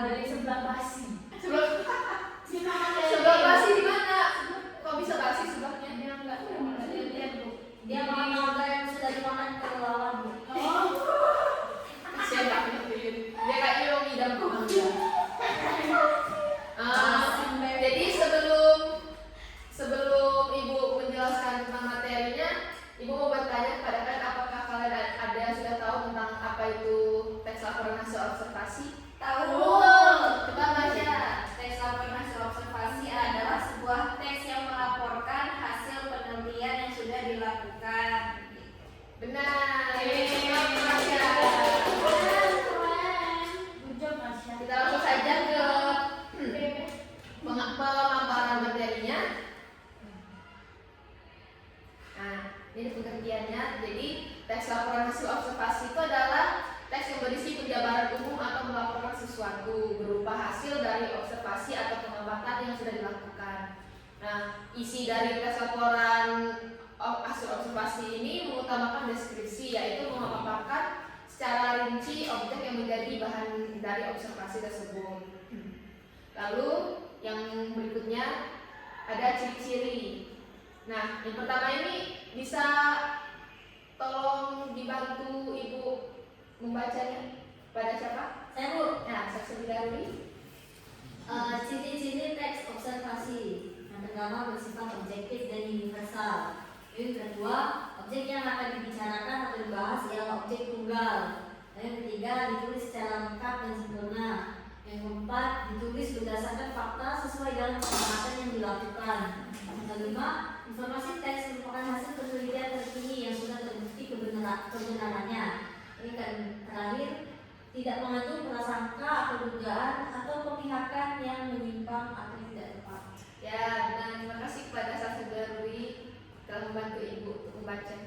dari sebelah basi. Sebelah basi di mana? Kok bisa basi sebelahnya? Dia enggak lihat Bu. Dia makan naga yang sudah dimakan kelelawar Bu. Saya nggak ngertiin. Dia kayaknya mau ngidam kemana? Jadi sebelum Ibu menjelaskan tentang materinya, Ibu mau bertanya kepada kalian, apakah kalian ada yang sudah tahu tentang apa itu teks laporan hasil observasi? Tahu. Coba baca. Teks laporan hasil observasi adalah sebuah teks yang melaporkan hasil penelitian yang sudah dilakukan. Benar. Kita langsung saja ke pemaparan materinya. Nah, ini pengertiannya. Jadi, teks laporan hasil observasi itu adalah teks yang berisi penjabaran umum atau melaporkan sesuatu berupa hasil dari observasi atau pengamatan yang sudah dilakukan. Nah, isi dari teks laporan hasil observasi ini mengutamakan deskripsi, yaitu memaparkan secara rinci objek yang menjadi bahan dari observasi tersebut. Lalu yang berikutnya ada ciri-ciri. Nah, yang pertama ini bisa tolong dibantu Ibu membacanya. Pada siapa? Saya Bu. Nah, saya dahulu. Ciri-ciri teks observasi. Yang pertama bersifat objektif dan universal. Yang kedua, objek yang akan dibicarakan atau dibahas ialah objek tunggal. Yang ketiga, ditulis secara lengkap dan sempurna. Yang keempat, ditulis berdasarkan fakta sesuai dengan pengamatan yang dilakukan. Yang kelima, informasi teks merupakan hasil penelitian terkini yang sudah terbukti kebenarannya. Yang terakhir, tidak mengandung prasangka atau dugaan atau pemihakan yang menyimpang atau tidak tepat. Ya, benar. Terima kasih kepada Sasa Darwi telah membantu Ibu untuk membaca.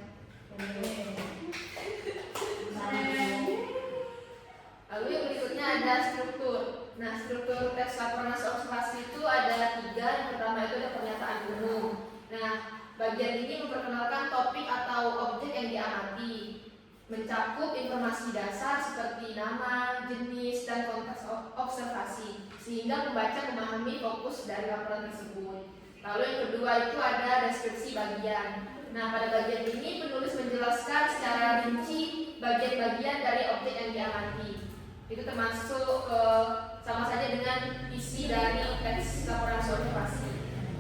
Lalu yang berikutnya ada struktur. Nah, struktur teks laporan hasil observasi itu ada 3. Yang pertama itu ada pernyataan umum. Nah, bagian ini memperkenalkan topik atau objek yang diamati, mencakup informasi dasar seperti nama, jenis, dan konteks observasi, sehingga pembaca memahami fokus dari laporan tersebut. Lalu yang kedua itu ada deskripsi bagian. Nah, pada bagian ini penulis menjelaskan secara rinci bagian-bagian dari objek yang diamati. Itu termasuk sama saja dengan isi dari teks laporan hasil observasi.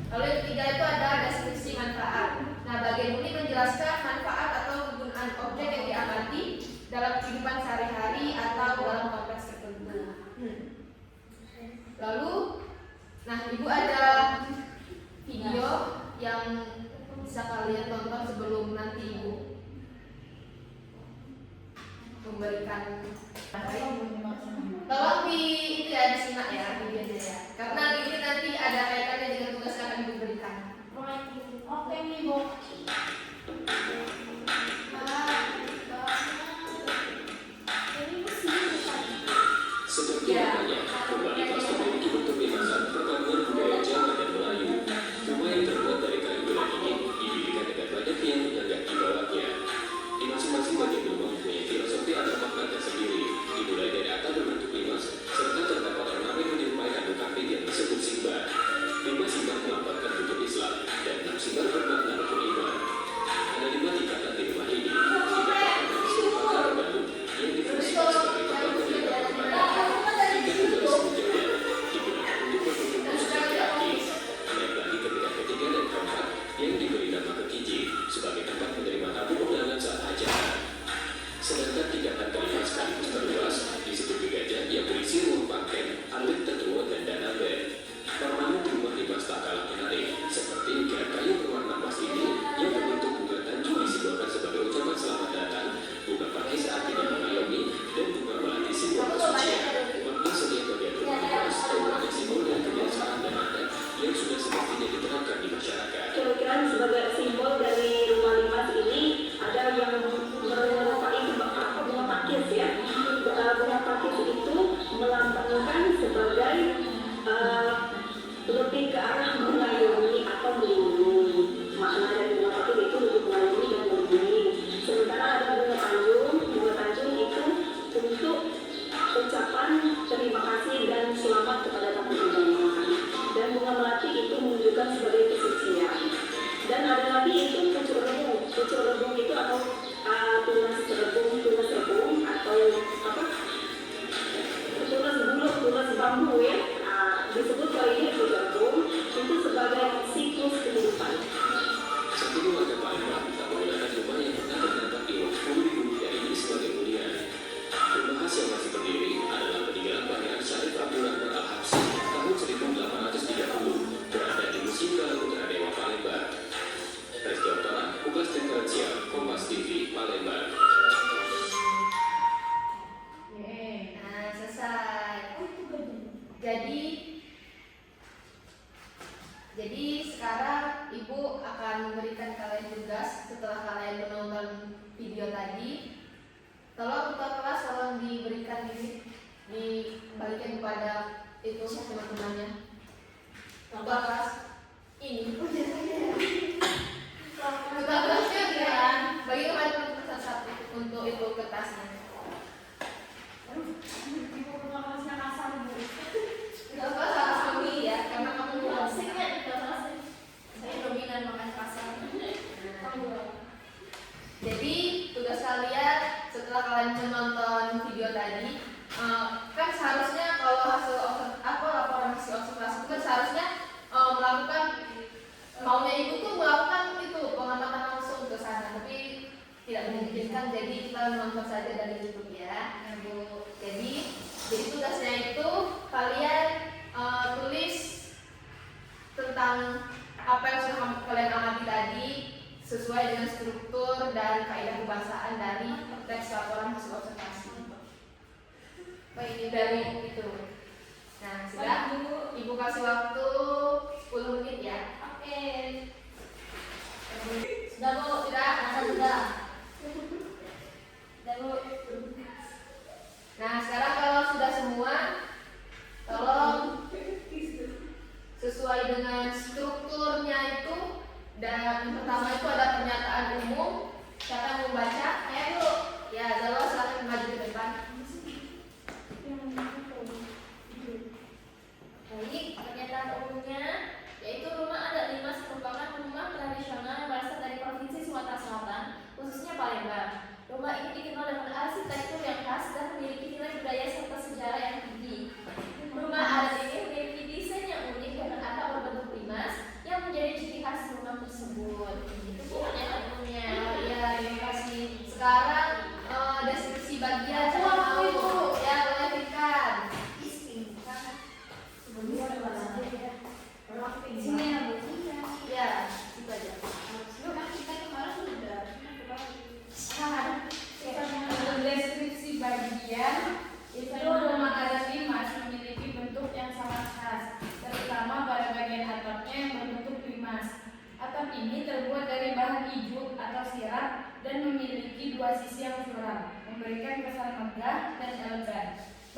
Lalu yang ketiga itu ada deskripsi manfaat. Nah, bagian ini menjelaskan manfaat atau kegunaan objek yang diamati dalam kehidupan sehari-hari atau dalam konteks tertentu. Lalu, nah Ibu ada video yang bisa kalian tonton sebelum nanti Ibu memberikan. Tolong itu ya disimak ya videonya ya, karena ini nanti ada kaitannya dengan tugas yang akan Ibu berikan. Oke nih Bu. Seperti namanya, rumah Dimas memiliki bentuk lintasan perpaduan budaya Jawa dan Melayu. Rumah yang terbuat dari kayu gelang ini didirikan dengan banyak tiang penyangga di bawahnya. Di masing-masing bagian rumah mempunyai filosofi atau makna tersendiri, dimulai dari atap berbentuk limas, serta terdapat ornamen menyerupai anduk kambing yang disebut simbar. 5 simbar melambangkan bentuk Islam, dan 6 simbar bermakna rukun iman. Ada 5 tingkatan di rumah ini, dikatakan dari sudut pakar Bandung yang difungsikan sebagai tempat penjaga permainan. Yang diberi nama kekiji sebagai tempat menerima tamu undangan saat hajatan. Sedangkan tingkatan kelima sekaligus terluas disebut gajah yang berisi ruang pangken, alit tetua dan dana bed. Ornamen di rumah Dimas tak kalah menarik, seperti ukiran kayu berwarna emas ini yang berbentuk bunga tanjung disimbolkan sebagai ucapan selamat datang, bunga pakai saat tidak mengayomi, dan bunga melati simbol kesucian. Makna setiap bagian rumah Dimas merupakan simbol dari kebiasaan dan adat yang sudah semestinya diterapkan di masyarakat. Kira-kira sebagai simbol dari rumah Dimas ini ada yang merupakan bunga pakis ya. Bunga pakis itu melambangkan sebagai lebih ke arah mengayomi atau melindungi. Makna dari bunga pakis itu lebih mengayomi dan melindungi. Sementara ada bunga tanjung itu untuk ucapan terima kasih dan Tolong ketua kelas tolong diberikan ini, dibalikan kepada itu teman-temannya. Ketua kelas ini. Ketua kelasnya kan bagi kepada teman-teman satu-satu untuk itu kertasnya. Ibu ketua kelasnya kasar bu. Ketua kelas harus lebih ya, karena kamu Musiknya di kelas saya dominan makan kasar. Jadi tugas kalian setelah kalian menonton video tadi, kan seharusnya kalau laporan hasil observasi itu kan seharusnya melakukan maunya ibu tuh melakukan itu pengamatan langsung ke sana, tapi tidak memungkinkan, jadi kita menonton saja dari YouTube ya, Bu. Jadi tugasnya itu kalian tulis tentang apa yang sudah kalian amati tadi sesuai dengan struktur dan kaidah kebahasaan dari teks laporan hasil observasi. Baik, dari itu. Nah, sudah Ibu kasih waktu 10 menit ya. Oke. Sudah Bu, Sudah? rasa sudah. Sudah Bu. Nah, sekarang kalau sudah semua, tolong sesuai dengan strukturnya itu. Dan yang pertama itu ada pernyataan umum. Siapa yang mau baca? Ayo Bu. Ya, Zalwa silakan maju ke depan. Baik, pernyataan umumnya yaitu rumah adat Limas merupakan rumah tradisional yang berasal dari Provinsi Sumatera Selatan, khususnya Palembang. Rumah ini dikenal dengan arsitektur yang khas dan memiliki nilai budaya serta sejarah yang tinggi. Rumah adat ini memiliki desain yang unik dengan atap berbentuk limas yang menjadi ciri khas rumah tersebut. Itu pernyataan umumnya. Ya, terima kasih. Sekarang deskripsi bagian mau ya, boleh berikan. Sini ya Bu. Ya, itu aja. Untuk deskripsi bagian itu rumah adat Limas memiliki bentuk yang sangat khas, terutama pada bagian atapnya yang berbentuk limas. Atap ini terbuat dari bahan ijuk atau sirap dan memiliki dua sisi yang curam, memberikan kesan megah dan elegan.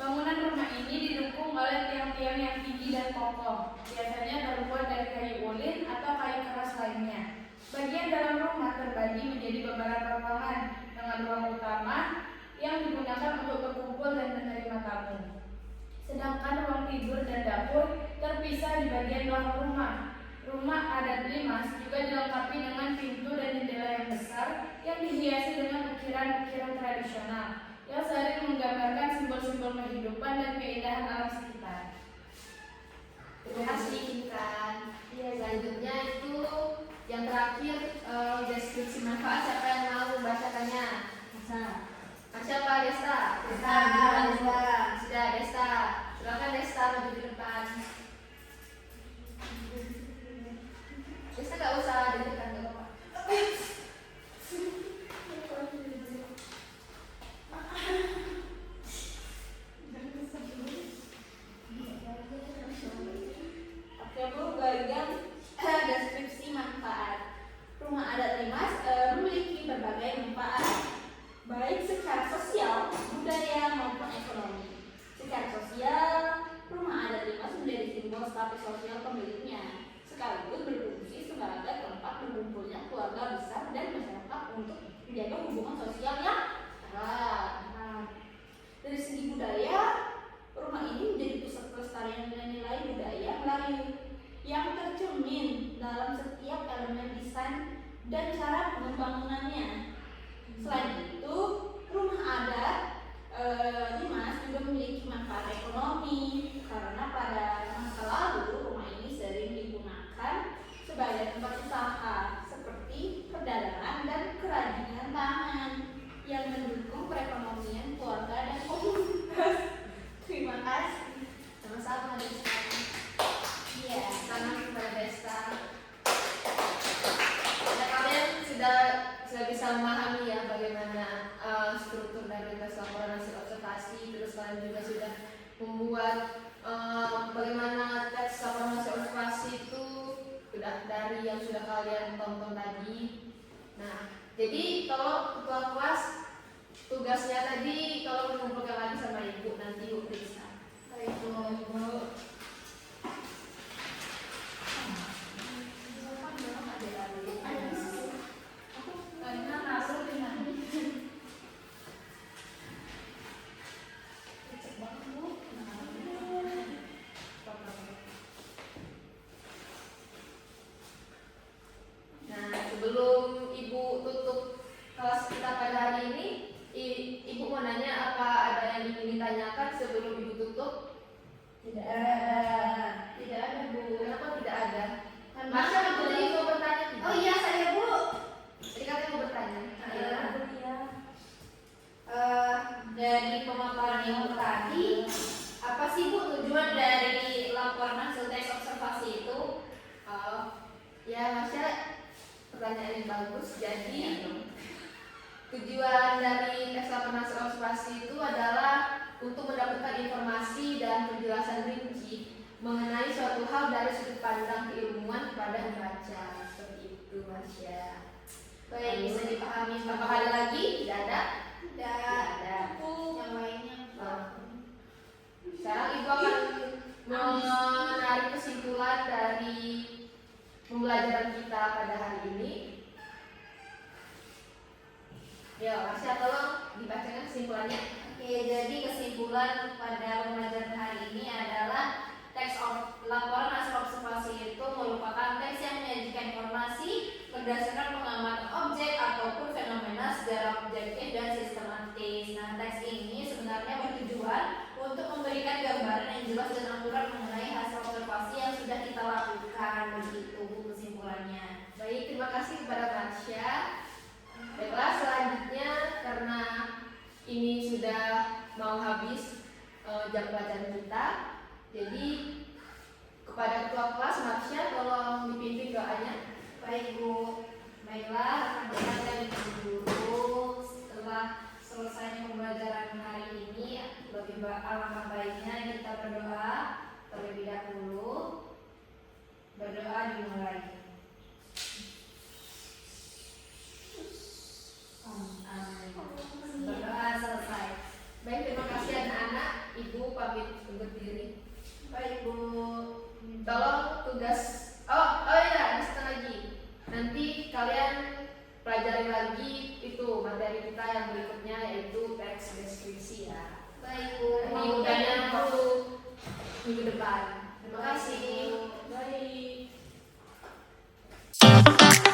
Bangunan rumah ini didukung oleh tiang-tiang yang tinggi dan kokoh, biasanya terbuat dari kayu ulin atau kayu keras lainnya. Bagian dalam rumah terbagi menjadi beberapa ruangan dengan ruang utama yang digunakan untuk berkumpul dan menerima tamu. Sedangkan ruang tidur dan dapur terpisah di bagian belakang rumah. Rumah adat Limas juga dilengkapi dengan pintu dan jendela yang besar yang dihiasi dengan ukiran-ukiran tradisional yang sering menggambarkan simbol-simbol kehidupan dan keindahan alam sekitar. Terima kasih, Intan. Ya, selanjutnya itu yang terakhir deskripsi manfaat. Siapa yang mau membacakannya? Masa. Siapa? Desta. Desta. Sudah, Desta. Silakan Desta maju ke depan. Desta nggak usah deg-degan, nggak apa-apa. Oke Bu, bagian deskripsi manfaat. Rumah adat Limas memiliki berbagai manfaat, baik secara sosial, budaya maupun ekonomi. Secara sosial, rumah adat Limas menjadi simbol status sosial pemiliknya, sekaligus berfungsi sebagai tempat berkumpulnya keluarga besar dan masyarakat untuk menjaga hubungan sosial yang erat. Dari segi budaya, rumah ini menjadi pusat pelestarian nilai-nilai budaya Melayu yang tercermin dalam setiap elemen desain dan cara pembangunannya. Selain itu, rumah adat Limas juga memiliki manfaat ekonomi karena pada masa lalu rumah ini sering digunakan sebagai tempat usaha seperti perdagangan dan kerajinan tangan yang mendukung perekonomian keluarga dan komunitas. Terima kasih. Sama-sama, Desta. Iya. Tangan kepada Desta. Nah, kalian sudah bisa memahami ya bagaimana struktur dari tes laporan hasil observasi, terus kalian juga sudah membuat bagaimana tes laporan hasil observasi itu sudah dari yang sudah kalian tonton tadi. Nah, jadi kalau ketua kelas tugasnya tadi kalau mengumpulkan lagi sama ibu, nanti ibu periksa. Baik Bu. Karena naruh di mana? Nah, sebelum ibu tutup kelas kita pada hari ini, ibu mau nanya apa ada yang ingin ditanyakan sebelum ibu tutup? Tidak ada. Tidak ada Bu. Kenapa tidak ada? Karena Masya ibu tadi mau bertanya tidak? Oh iya saya Bu. Tadi katanya mau bertanya. Dari pemaparan ibu tadi, apa sih Bu tujuan dari laporan hasil tes observasi itu? Oh, ya Masya, pertanyaan yang bagus. Jadi tujuan dari tes laporan hasil observasi itu adalah untuk mendapatkan informasi dan penjelasan rinci mengenai suatu hal dari sudut pandang keilmuan kepada membaca. Seperti itu Masya. Baik, bisa dipahami. Apakah ada lagi? Tidak ada? Tidak ada. Yang lainnya. Sekarang ibu akan menarik kesimpulan dari pembelajaran kita pada hari ini. Ya, Masya, tolong dibacakan kesimpulannya. Oke, jadi kesimpulan pada pembelajaran hari ini adalah teks laporan hasil observasi itu merupakan teks yang menyajikan informasi berdasarkan pengamatan objek ataupun fenomena secara objektif dan sistematis. Nah, teks ini sebenarnya bertujuan untuk memberikan gambaran yang jelas dan akurat mengenai hasil observasi yang sudah kita lakukan. Begitu kesimpulannya. Baik, terima kasih kepada Masya. Baiklah, selanjutnya karena ini sudah mau habis jam pelajaran kita, jadi kepada ketua kelas Masya tolong dipimpin doanya. Baik Bu, baiklah rekan-rekan dan ibu guru, setelah selesainya pembelajaran hari ini, lebih alangkah baiknya kita berdoa terlebih dahulu. Berdoa dimulai. Amin. Berdoa selesai. Baik, terima kasih anak-anak. Ibu pamit undur diri. Baik Bu. Tolong tugas. Oh ya, ada satu lagi. Nanti kalian pelajari lagi itu materi kita yang berikutnya, yaitu teks deskripsi ya. Baik Bu. Nanti bukannya waktu minggu depan. Terima kasih. Baik. Baik.